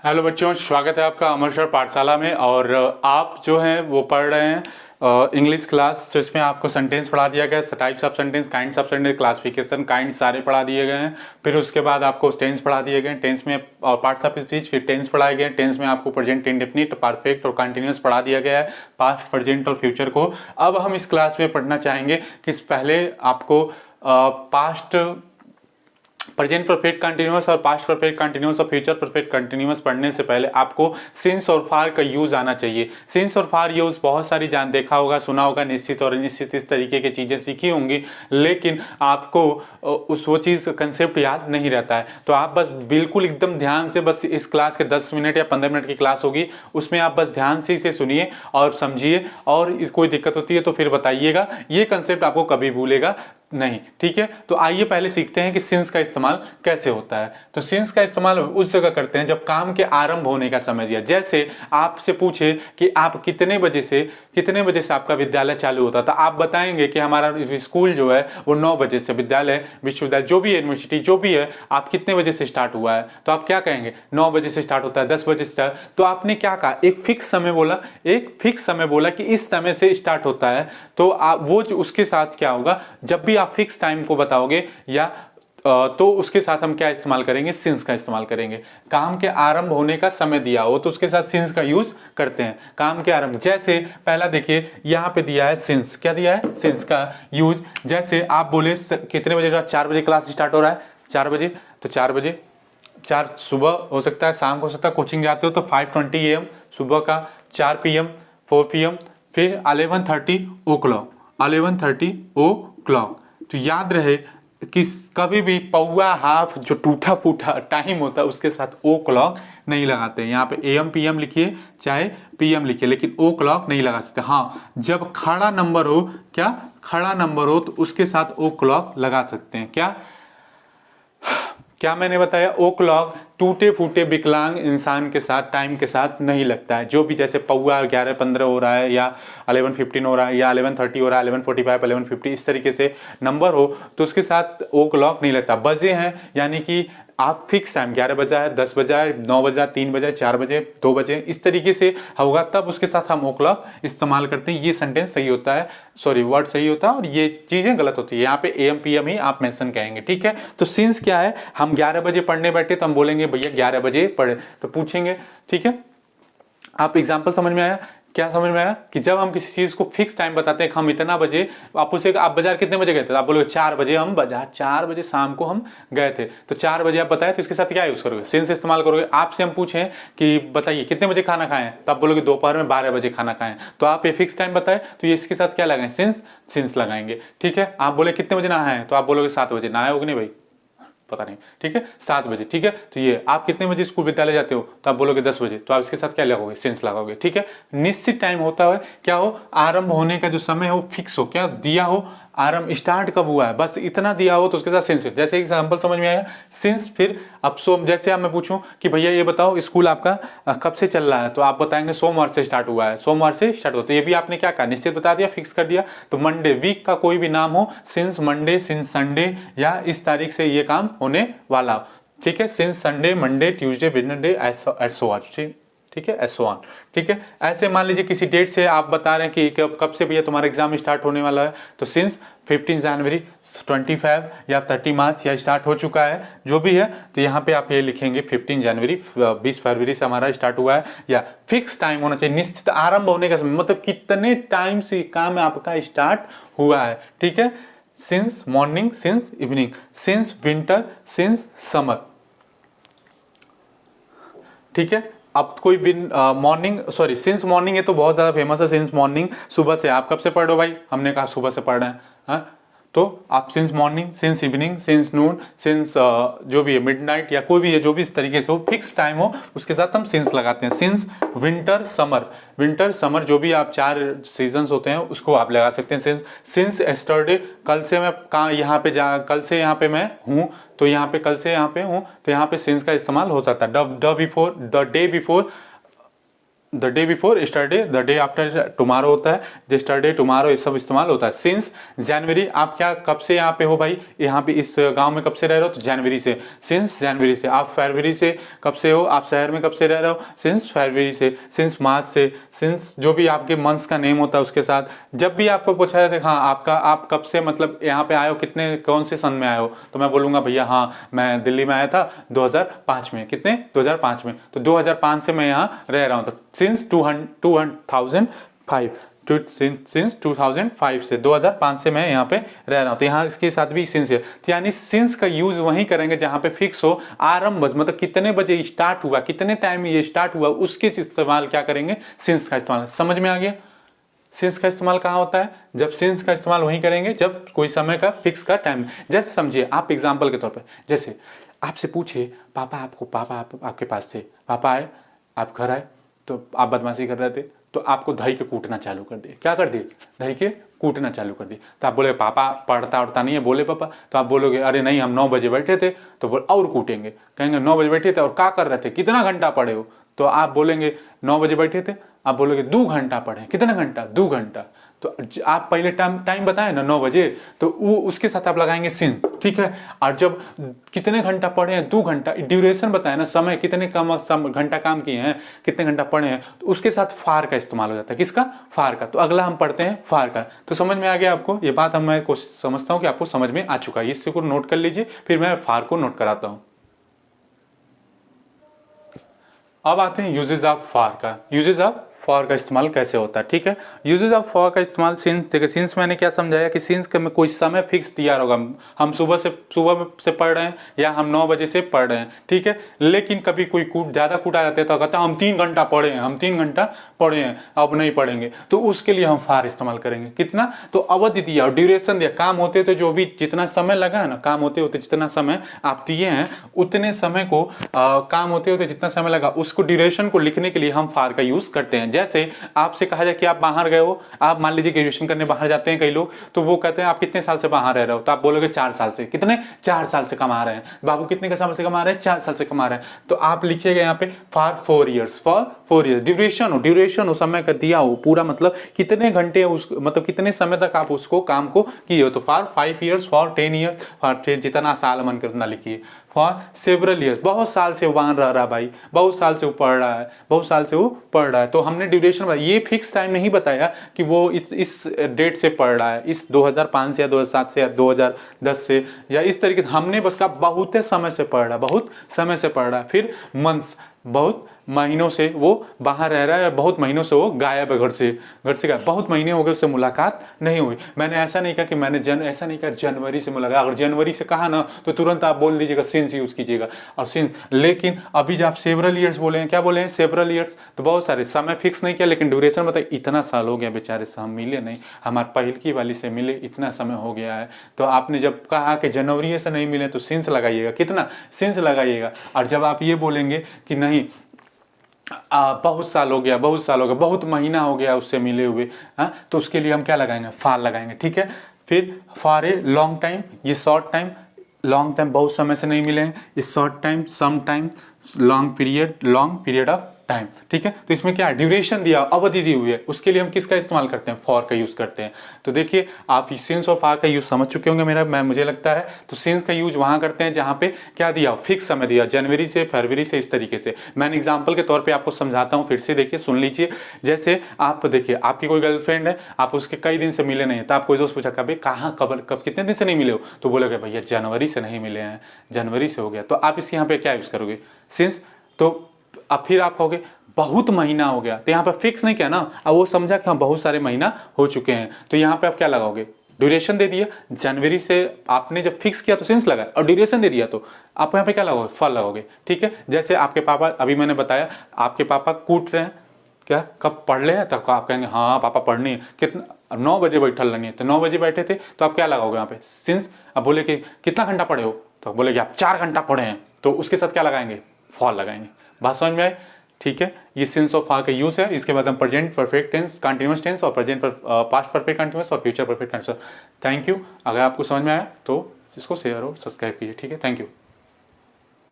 Hello बच्चों, स्वागत है आपका अमरसर पाठशाला में। और आप जो हैं वो पढ़ रहे हैं इंग्लिश क्लास, जिसमें आपको सेंटेंस पढ़ा दिया गया है, types of sentence, kinds of sentence, classification, kind सारे पढ़ा दिए गए हैं। फिर उसके बाद आपको टेंस पढ़ा दिए गए हैं, टेंस में और पार्ट्स ऑफ स्पीच, फिर टेंस पढ़ाए गए हैं। टेंस में आपको प्रेजेंट, इंडेफिनिट, परफेक्ट और कंटिन्यूअस पढ़ा दिया गया है, पास्ट, प्रेजेंट और फ्यूचर को। अब हम इस क्लास में पढ़ना चाहेंगे कि पहले आपको पास्ट प्रेजेंट परफेक्ट कंटिन्यूअस और पास्ट परफेक्ट कंटिन्यूअस और फ्यूचर परफेक्ट कंटिन्यूअस पढ़ने से पहले आपको सिंस और फार का यूज आना चाहिए। सिंस और फार यूज बहुत सारी जान देखा होगा, सुना होगा, निश्चित और अनिश्चित इस तरीके की चीजें सीखी होंगी, लेकिन आपको वो चीज कंसेप्ट याद नहीं रहता है। तो आप बस बिल्कुल एकदम ध्यान से, बस इस क्लास के 10 मिनट या 15 मिनट की क्लास होगी, उसमें आप बस ध्यान से इसे सुनिए और समझिए, और इस कोई दिक्कत होती है तो फिर बताइएगा। ये कंसेप्ट आपको कभी भूलेगा नहीं, ठीक है। तो आइए पहले सीखते हैं कि सिंस का इस्तेमाल कैसे होता है। तो सिंस का इस्तेमाल उस जगह करते हैं जब काम के आरंभ होने का समय दिया। जैसे आपसे पूछे कि आप कितने बजे से आपका विद्यालय चालू होता, तो आप बताएंगे कि हमारा स्कूल जो है वो 9 बजे से, विद्यालय, विश्वविद्यालय जो भी है, यूनिवर्सिटी जो भी है, आप कितने बजे से स्टार्ट हुआ है, तो आप क्या कहेंगे? 9 बजे से स्टार्ट होता है, 10 बजे से। तो आपने क्या कहा? एक फिक्स समय बोला, एक फिक्स समय बोला कि इस समय से स्टार्ट होता है। तो आप वो जो उसके साथ क्या होगा, जब भी आप फिक्स टाइम को बताओगे या तो उसके साथ हम क्या इस्तेमाल करेंगे? सिंस का इस्तेमाल करेंगे। काम के आरंभ होने का समय दिया हो तो उसके साथ सिंस का यूज करते हैं। काम के आरंभ, जैसे पहला देखिए यहाँ पे दिया है सिंस। क्या दिया है? सिंस का यूज। जैसे आप बोले कितने बजे? 4 बजे क्लास स्टार्ट हो रहा है, 4 बजे। तो 4 बजे, 4 सुबह हो सकता है, शाम को हो सकता है, कोचिंग जाते हो तो 5:20 AM सुबह का, 4 PM, 4 PM, फिर 11:30 ओ क्लॉक, 11:30 ओ क्लॉक। तो याद रहे कि कभी भी पौवा, हाफ, जो टूटा फूटा टाइम होता है उसके साथ ओ क्लॉक नहीं लगाते। यहाँ पे AM PM लिखिए चाहे PM लिखिए, लेकिन ओ क्लॉक नहीं लगा सकते। हाँ, जब खड़ा नंबर हो, क्या खड़ा नंबर हो, तो उसके साथ ओ क्लॉक लगा सकते हैं। क्या मैंने बताया? ओ क्लॉक टूटे फूटे विकलांग इंसान के साथ, टाइम के साथ नहीं लगता है। जो भी, जैसे पौवा 11:15 हो रहा है, या 11:15 हो रहा है, या 11:30 हो रहा है, 11:45, 11:50, इस तरीके से नंबर हो तो उसके साथ ओ क्लॉक नहीं लगता। बजे हैं यानी कि आप फिक्स टाइम, 11 बजा है, 10 बजा है, 9 बजा, 3 बजा, 4 बजे, 2 बजे, इस तरीके से होगा, तब उसके साथ हम ओ क्लॉक इस्तेमाल करते हैं। ये सेंटेंस सही होता है, सॉरी वर्ड सही होता है, और ये चीजें गलत होती है। यहाँ पे AM PM ही आप मेंशन कहेंगे, ठीक है। तो सिंस क्या है? हम 11 बजे पढ़ने बैठे तो हम बोलेंगे भैया 11 बजे पढ़े, तो पूछेंगे, ठीक है। आप एग्जाम्पल समझ में आया? क्या समझ में आया कि जब हम किसी चीज को फिक्स टाइम बताते हैं, हम इतना बजे, आप पूछेगा आप बाजार कितने बजे गए थे, आप बोलोगे 4 बजे हम बाजार, 4 बजे शाम को हम गए थे। तो 4 बजे आप बताए, तो इसके साथ क्या यूज करोगे? सिंस इस्तेमाल करोगे। आपसे हम पूछें कि बताइए कितने बजे खाना खाएं, तो आप बोलोगे दोपहर में 12 बजे खाना खाएं। तो आप ये फिक्स टाइम बताए, तो ये इसके साथ क्या लगाएं? सिंस लगाएंगे, ठीक है। आप बोले कितने बजे नहाए, तो आप बोलोगे 7 बजे। नहाए होगे नहीं भाई? पता नहीं, ठीक है, 7 बजे, ठीक है। तो ये आप कितने बजे स्कूल विद्यालय जाते हो, तो आप बोलोगे 10 बजे। तो आप इसके साथ क्या लगाओगे? सिंस लगाओगे, ठीक है। निश्चित टाइम होता है, क्या हो, आरंभ होने का जो समय हो फिक्स हो, क्या दिया हो, आरंभ स्टार्ट कब हुआ है, बस इतना दिया हो, तो उसके साथ सिंस। जैसे एग्जांपल समझ में आया? सिंस। फिर अब जैसे आप मैं पूछूं कि भैया ये बताओ स्कूल आपका कब से चल रहा है, तो आप बताएंगे सोमवार से स्टार्ट हुआ है, सोमवार से स्टार्ट होता है। ये भी आपने क्या कहा? निश्चित बता दिया, फिक्स कर दिया। तो मंडे, वीक का कोई भी नाम हो, सिंस मंडे, सिंस संडे, या इस तारीख से ये काम होने वाला, ठीक है। Since Sunday, Monday, Tuesday, Wednesday, एसो आज, ठीक है, एसो ऑन, ठीक है। ऐसे मान लीजिए किसी डेट से आप बता रहे हैं कि कब से भैया तुम्हारा एग्जाम स्टार्ट होने वाला है, तो सिंस 15 जनवरी, 25 या 30 मार्च या स्टार्ट हो चुका है, जो भी है, तो यहाँ पे आप ये लिखेंगे 15 जनवरी, 20 फरवरी से हमारा स्टार्ट हुआ है। या फिक्स टाइम होना चाहिए, निश्चित आरंभ होने का समय, मतलब कितने टाइम से काम आपका स्टार्ट हुआ है, ठीक है। Since morning, since evening, since winter, since summer, ठीक है। अब कोई मॉर्निंग, सॉरी सिंस मॉर्निंग, ये तो बहुत ज्यादा फेमस है। सिंस मॉर्निंग सुबह से, आप कब से पढ़ रहे हो भाई? हमने कहा सुबह से पढ़ रहे हैं, हाँ? तो आप since morning, since evening, since noon, since जो भी है मिडनाइट, या कोई भी है, जो भी इस तरीके से हो, फिक्स टाइम हो, उसके साथ हम सिंस लगाते हैं। Since winter summer, winter summer, जो भी आप 4 सीजन्स होते हैं उसको आप लगा सकते हैं। सिंस एस्टरडे, कल से मैं कहाँ यहाँ पे कल से यहाँ पे मैं हूँ, तो यहाँ पे कल से यहाँ पे हूँ, तो यहाँ पे सिंस का इस्तेमाल हो सकता है। The before, the day before, the day before yesterday, the day after tomorrow होता है, यस्टरडे, टुमारो, ये सब इस्तेमाल होता है। सिंस जनवरी, आप क्या कब से यहाँ पे हो भाई, यहाँ पे इस गांव में कब से रह रहे हो, तो जनवरी से। सिंस जनवरी से। आप फरवरी से कब से हो, आप शहर में कब से रह रहे हो, सिंस फरवरी से। सिंस मार्च से। सिंस जो भी आपके मंथ्स का नेम होता है उसके साथ। जब भी आपको पूछा जाता है हाँ आपका, आप कब से मतलब यहाँ पे आए हो, कितने कौन से सन में आए हो, तो मैं बोलूँगा भैया हाँ मैं दिल्ली में आया था 2005 में। कितने, 2005 में। तो 2005 से मैं यहाँ रह रहा हूँ, तो सिंस 2005, सिंस 2005 से, 2005 से मैं यहाँ पे रह रहा हूँ। तो यहाँ इसके साथ भी सिंस है, तो यानी सिंस का यूज वहीं करेंगे जहाँ पे फिक्स हो। आरंभ मतलब कितने बजे स्टार्ट हुआ, कितने टाइम में ये स्टार्ट हुआ, उसके इस्तेमाल क्या करेंगे, सिंस का इस्तेमाल। समझ में आ गया। सिंस का इस्तेमाल कहाँ होता है, जब सिंस का इस्तेमाल वहीं करेंगे जब कोई समय का फिक्स का टाइम। जैसे समझिए आप एग्जाम्पल के तौर पर, जैसे आपसे पूछे पापा आपके पास थे, पापा आए, आप घर आए, तो आप बदमाशी कर रहे थे, तो आपको धई के कूटना चालू कर दिए। क्या कर दिए, धई के कूटना चालू कर दिए। तो आप बोले पापा पढ़ता उड़ता नहीं है, बोले पापा, तो आप बोलोगे अरे नहीं हम 9 बजे बैठे थे, तो बोल और कूटेंगे। कहेंगे 9 बजे बैठे थे और क्या कर रहे थे, कितना घंटा पढ़े हो, तो आप बोलेंगे 9 बजे बैठे थे, आप बोलोगे 2 घंटा पढ़े। कितना घंटा, 2 घंटा। तो आप पहले टाइम बताए ना 9 बजे, तो वो उसके साथ आप लगाएंगे सिंस, ठीक है। और जब कितने घंटा पढ़े हैं, 2 घंटा, ड्यूरेशन बताए ना, समय कितने घंटा काम किए हैं, कितने घंटा पढ़े हैं, तो उसके साथ फार का इस्तेमाल हो जाता है। किसका, फार का। तो अगला हम पढ़ते हैं फार का। तो समझ में आ गया आपको ये बात, मैं कोशिश समझता हूँ कि आपको समझ में आ चुका है। इसको नोट कर लीजिए, फिर मैं फार को नोट कराता हूँ। अब आते हैं यूजेज ऑफ फार का। यूजेज ऑफ फॉर का इस्तेमाल कैसे होता है, ठीक है। यूजेज ऑफ फॉर का इस्तेमाल सिंस, देखिए सिंस मैंने क्या समझाया कि सिंस में कोई समय फिक्स दिया होगा, हम सुबह से पढ़ रहे हैं या हम 9 बजे से पढ़ रहे हैं, ठीक है। लेकिन कभी कोई ज़्यादा कूटा जाता है तो कहता है हम 3 घंटा पढ़े हैं, हम 3 घंटा पढ़े हैं, अब नहीं पढ़ेंगे, तो उसके लिए हम फार इस्तेमाल करेंगे। कितना, तो अवधि दिया और ड्यूरेशन दिया, काम होते तो जो भी जितना समय लगा है ना, काम होते होते जितना समय आप दिए हैं उतने समय को काम होते होते जितना समय लगा उसको ड्यूरेशन को लिखने के लिए हम फार का यूज करते हैं। जैसे आपसे कहा जाए कि आप बाहर गए हो, आप मान लीजिए ग्रेजुएशन करने बाहर जाते हैं कई लोग, तो वो कहते हैं आप कितने साल से बाहर रह रहे हो, तो आप बोलोगे 4 साल से। कितने, 4 साल से कमा रहे हैं। बाबू कितने साल से कमा रहे हैं, 4 साल से कमा रहे हैं। तो आप लिखिएगा यहाँ पे for 4 years, for 4 years. Duration हो, समय का दिया हो पूरा, मतलब कितने घंटे उस, मतलब कितने समय तक आप उसको काम को किए हो। तो for 5 years, for 10 years, for जितना साल मन कर उतना लिखिए। फॉर सेवरल ईयर्स, बहुत साल से वहां रह रहा भाई, बहुत साल से वो पढ़ रहा है, बहुत साल से वो पढ़ रहा है। तो हमने ड्यूरेशन बताया, ये फिक्स टाइम नहीं बताया कि वो इस डेट से पढ़ रहा है, इस 2005 से या 2007 से या 2010 से या इस तरीके से। हमने बस कहा बहुत समय से पढ़ रहा है, बहुत समय से पढ़ रहा है। फिर मंथ्स, बहुत महीनों से वो बाहर रह रहा है, बहुत महीनों से वो गायब है, घर से गायब, बहुत महीने हो गए उससे मुलाकात नहीं हुई। मैंने ऐसा नहीं कहा कि मैंने ऐसा नहीं कहा जनवरी से मुलाकात। अगर जनवरी से कहा ना तो तुरंत आप बोल दीजिएगा सिंस यूज कीजिएगा और सिंस। लेकिन अभी जब आप सेवरल ईयर्स बोले हैं, क्या बोले हैं, सेवरल ईयर्स, तो बहुत सारे समय फिक्स नहीं किया, लेकिन ड्यूरेशन बताइए इतना साल हो गया बेचारे से हम मिले नहीं, हमारे पहलकी वाली से मिले इतना समय हो गया है। तो आपने जब कहा कि जनवरी से नहीं मिले तो सिंस लगाइएगा। कितना, सिंस लगाइएगा। और जब आप ये बोलेंगे कि नहीं बहुत साल हो गया, बहुत महीना हो गया उससे मिले हुए, हाँ, तो उसके लिए हम क्या लगाएंगे, फार लगाएंगे, ठीक है। फिर फॉर ए लॉन्ग टाइम, ये शॉर्ट टाइम, लॉन्ग टाइम बहुत समय से नहीं मिले हैं, ये short time, some time, long period of time, ठीक है। तो इसमें क्या ड्यूरेशन दिया, अवधि दी हुई है, उसके लिए हम किसका इस्तेमाल करते हैं, फॉर का यूज करते हैं। तो देखिए आप सिंस और फॉर का यूज समझ चुके होंगे मुझे लगता है। तो सिंस का यूज वहां करते हैं जहां पे क्या दिया, फिक्स समय दिया, जनवरी से फरवरी से, इस तरीके से। मैंने एग्जाम्पल के तौर पर आपको समझाता हूँ, फिर से देखिए, सुन लीजिए। जैसे आप देखिए आपकी कोई गर्लफ्रेंड है, आप उसके कई दिन से मिले नहीं, तो आप कोई दोस्त पूछा कभी कहाँ कब कितने दिन से नहीं मिले हो, तो बोलोगे भैया जनवरी से नहीं मिले हैं, जनवरी से हो गया। तो आप इसके यहाँ पे क्या यूज करोगे, सिंस। तो अब फिर आप कहोगे बहुत महीना हो गया, तो यहाँ पे फिक्स नहीं किया ना, अब वो समझा कि हाँ बहुत सारे महीना हो चुके हैं, तो यहाँ पे आप क्या लगाओगे, ड्यूरेशन दे दिया। जनवरी से आपने जब फिक्स किया तो सिंस लगाया, और ड्यूरेशन दे दिया तो आप यहाँ पे क्या लगाओगे, फॉर लगाओगे, ठीक है। जैसे आपके पापा, अभी मैंने बताया आपके पापा कूट रहे हैं, क्या कब पढ़ ले, तो आप कहेंगे हाँ पापा पढ़नी है, कितना 9 बजे बैठल रहनी है, तो 9 बजे बैठे थे, तो आप क्या लगाओगे यहाँ पे, सिंस। अब बोले कि कितना घंटा पढ़े हो, तो बोले कि आप 4 घंटा पढ़े हैं, तो उसके साथ क्या लगाएंगे, फॉर लगाएंगे। बात समझ में आए, ठीक है। ये सिंस और फॉर का यूज है। इसके बाद हम present perfect tense, continuous tense और पास्ट परफेक्ट कंटीन्यूअस और future perfect continuous. Thank you. अगर आपको समझ में आया तो इसको शेयर और सब्सक्राइब कीजिए, ठीक है। Thank you.